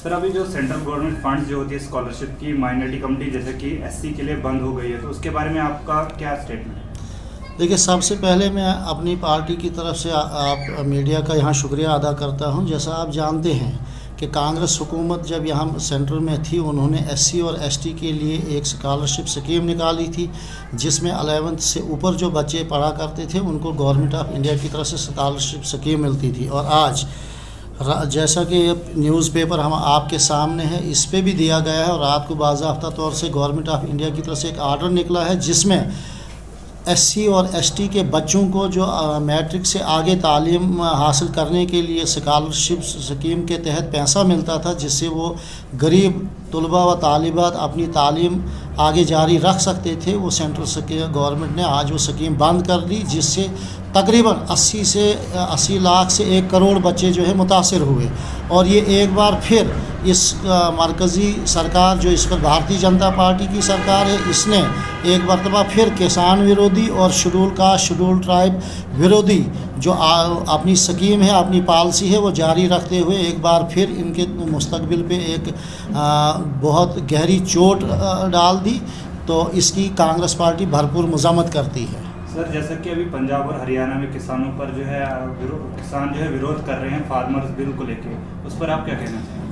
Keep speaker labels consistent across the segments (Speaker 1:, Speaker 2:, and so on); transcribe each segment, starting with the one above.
Speaker 1: Sir अभी जो central government funds जो होती है स्कॉलरशिप की माइनॉरिटी कम्युनिटी जैसे कि एससी के लिए बंद हो गई है, तो उसके बारे में आपका क्या स्टेटमेंट है?
Speaker 2: देखिए, सबसे पहले मैं अपनी पार्टी की तरफ से आप मीडिया का यहाँ शुक्रिया अदा करता हूँ। जैसा आप जानते हैं कि कांग्रेस हुकूमत जब यहाँ सेंटर में थी, उन्होंने एससी और एसटी के लिए एक स्कॉलरशिप स्कीम निकाली थी, जिसमें 11th से ऊपर जो बच्चे पढ़ा करते थे उनको गवर्नमेंट ऑफ इंडिया की तरफ से स्कॉलरशिप स्कीम मिलती थी। और आज जैसा कि न्यूज़पेपर हम आपके सामने है, इस पे भी दिया गया है और रात को बाज़ाब्ता तौर से गवर्नमेंट ऑफ इंडिया की तरफ से एक आर्डर निकला है, जिसमें एससी और एसटी के बच्चों को जो मैट्रिक से आगे तालीम हासिल करने के लिए स्कॉलरशिप स्कीम के तहत पैसा मिलता था, जिससे वो गरीब तलबा व तालिबात अपनी तालीम आगे जारी रख सकते थे। वो सेंट्रल गवर्नमेंट ने आज वो स्कीम बंद कर दी, जिससे तकरीबन 80 लाख से 1 करोड़ बच्चे जो है मुतासिर हुए। और ये एक बार फिर इस मरकज़ी सरकार जो इस वक्त भारतीय जनता पार्टी की सरकार है, इसने एक मरतबा फिर किसान विरोधी और शेड्यूल कास्ट शेड्यूल ट्राइब विरोधी जो अपनी स्कीम है, अपनी पॉलिसी है, वो जारी रखते हुए एक बार फिर इनके मुस्तकबिल पे एक बहुत गहरी चोट डाल दी। तो इसकी कांग्रेस पार्टी भरपूर मज़म्मत करती है।
Speaker 1: सर जैसा कि अभी पंजाब और हरियाणा में किसानों पर जो है किसान जो है विरोध कर रहे हैं फार्मर्स बिल को लेके, उस पर आप क्या कहना चाहेंगे?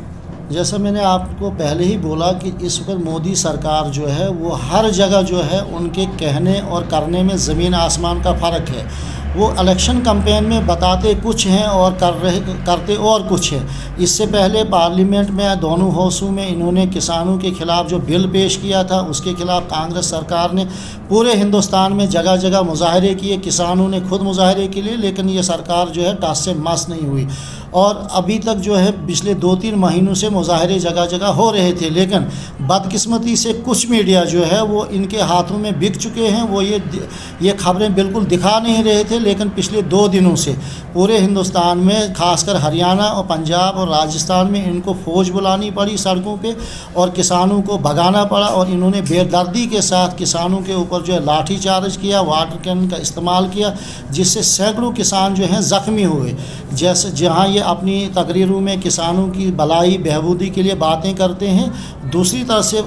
Speaker 2: जैसा मैंने आपको पहले ही बोला कि इस वक्त मोदी सरकार जो है वो हर जगह जो है उनके कहने और करने में ज़मीन आसमान का फ़र्क है। वो इलेक्शन कैंपेन में बताते कुछ हैं और करते और कुछ है। इससे पहले पार्लियामेंट में दोनों हाउसों में इन्होंने किसानों के ख़िलाफ़ जो बिल पेश किया था, उसके ख़िलाफ़ कांग्रेस सरकार ने पूरे हिंदुस्तान में जगह जगह मुजाहरे किए। किसानों ने खुद मुजाहरे के लिए, लेकिन ये सरकार जो है टस से मस नहीं हुई। और अभी तक जो है पिछले 2-3 महीनों से मुजाहरे जगह जगह हो रहे थे, लेकिन बदकिस्मती से कुछ मीडिया जो है वो इनके हाथों में बिक चुके हैं। वो ये खबरें बिल्कुल दिखा नहीं रहे थे, लेकिन पिछले 2 दिनों से पूरे हिंदुस्तान में, खासकर हरियाणा और पंजाब और राजस्थान में, इनको फ़ौज बुलानी पड़ी सड़कों पे और किसानों को भगाना पड़ा। और इन्होंने बेदर्दी के साथ किसानों के ऊपर जो है लाठी चार्ज किया, वाटर कैन का इस्तेमाल किया, जिससे सैकड़ों किसान जो हैं ज़ख्मी हुए। जैसे जहाँ ये अपनी तकरीरों में किसानों की भलाई बहबूदी के लिए बातें करते हैं, दूसरी तरफ से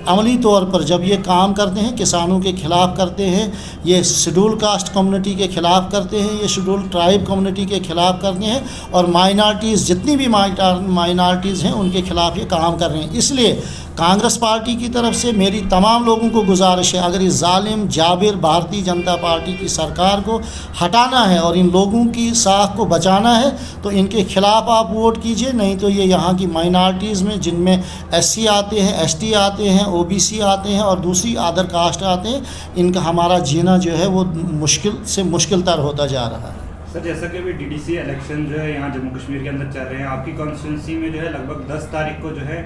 Speaker 2: अमली तौर पर जब ये काम करते हैं किसानों के ख़िलाफ़ करते हैं, ये शेड्यूल कास्ट कम्युनिटी के ख़िलाफ़ करते हैं, ये शेड्यूल ट्राइब कम्युनिटी के ख़िलाफ़ करते हैं, और माइनॉरिटीज़ जितनी भी माइनॉरिटीज़ हैं उनके ख़िलाफ़ ये काम कर रहे हैं। इसलिए कांग्रेस पार्टी की तरफ से मेरी तमाम लोगों को गुजारिश है, अगर इस जालिम जाबिर भारतीय जनता पार्टी की सरकार को हटाना है और इन लोगों की साख को बचाना है तो इनके ख़िलाफ़ आप वोट कीजिए। नहीं तो ये यहाँ की माइनॉरिटीज़ में, जिनमें एससी आते हैं, एसटी आते हैं, ओबीसी आते हैं और दूसरी अदर कास्ट आते हैं, इनका हमारा जीना जो है वो मुश्किल से मुश्किल तर होता जा रहा है।
Speaker 1: सर जैसा कि अभी डीडीसी इलेक्शन जो है यहाँ जम्मू कश्मीर के अंदर चल रहे हैं, आपकी कॉन्स्टिट्यूंसी में जो है लगभग 10 तारीख को जो है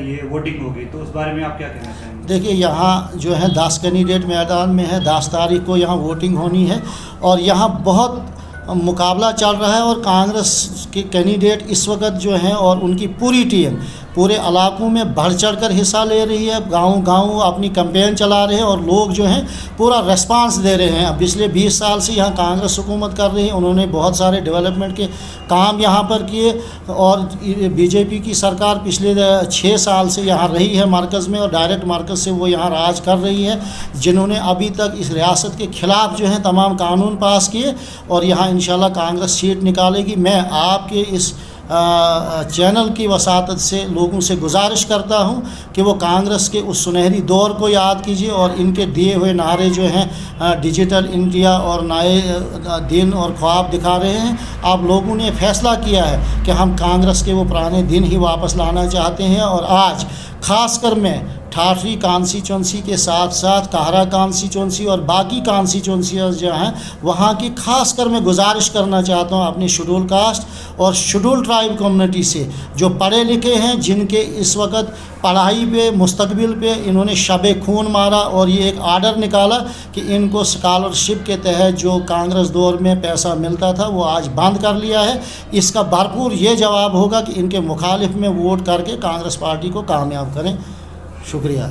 Speaker 1: ये वोटिंग होगी, तो उस बारे में आप क्या कहना चाहेंगे?
Speaker 2: देखिए, यहाँ जो है 10 कैंडिडेट मैदान में है, 10 तारीख को यहाँ वोटिंग होनी है और यहाँ बहुत मुकाबला चल रहा है। और कांग्रेस के कैंडिडेट इस वक्त जो हैं और उनकी पूरी टीम पूरे इलाकों में बढ़ चढ़कर हिस्सा ले रही है, गांव-गांव अपनी कैंपेन चला रहे हैं और लोग जो हैं पूरा रिस्पांस दे रहे हैं। पिछले 20 साल से यहाँ कांग्रेस हुकूमत कर रही है, उन्होंने बहुत सारे डेवलपमेंट के काम यहाँ पर किए और बीजेपी की सरकार पिछले 6 साल से यहाँ रही है मरकज़ में और डायरेक्ट मरकज़ से वो यहाँ राज कर रही है, जिन्होंने अभी तक इस रियासत के ख़िलाफ़ जो हैं तमाम कानून पास किए और यहाँ इंशाल्लाह कांग्रेस सीट निकालेगी। मैं आपके इस चैनल की वसातत से लोगों से गुजारिश करता हूं कि वो कांग्रेस के उस सुनहरी दौर को याद कीजिए और इनके दिए हुए नारे जो हैं डिजिटल इंडिया और नए दिन और ख्वाब दिखा रहे हैं। आप लोगों ने फैसला किया है कि हम कांग्रेस के वो पुराने दिन ही वापस लाना चाहते हैं और आज खासकर मैं ठाठरी कॉन्स्टिट्यूंसी के साथ साथ काहरा कॉन्स्टिट्यूंसी और बाकी कॉन्स्टिट्यूंसियाँ जो हैं वहाँ की खासकर मैं गुजारिश करना चाहता हूँ अपने शेड्यूल कास्ट और शेड्यूल ट्राइब कम्युनिटी से, जो पढ़े लिखे हैं, जिनके इस वक्त पढ़ाई पे मुस्तकबिल पे इन्होंने शबे खून मारा और ये एक आर्डर निकाला कि इनको स्कॉलरशिप के तहत जो कांग्रेस दौर में पैसा मिलता था वो आज बंद कर लिया है। इसका भरपूर ये जवाब होगा कि इनके मुखालिफ में वोट करके कांग्रेस पार्टी को कामयाब करें। शुक्रिया।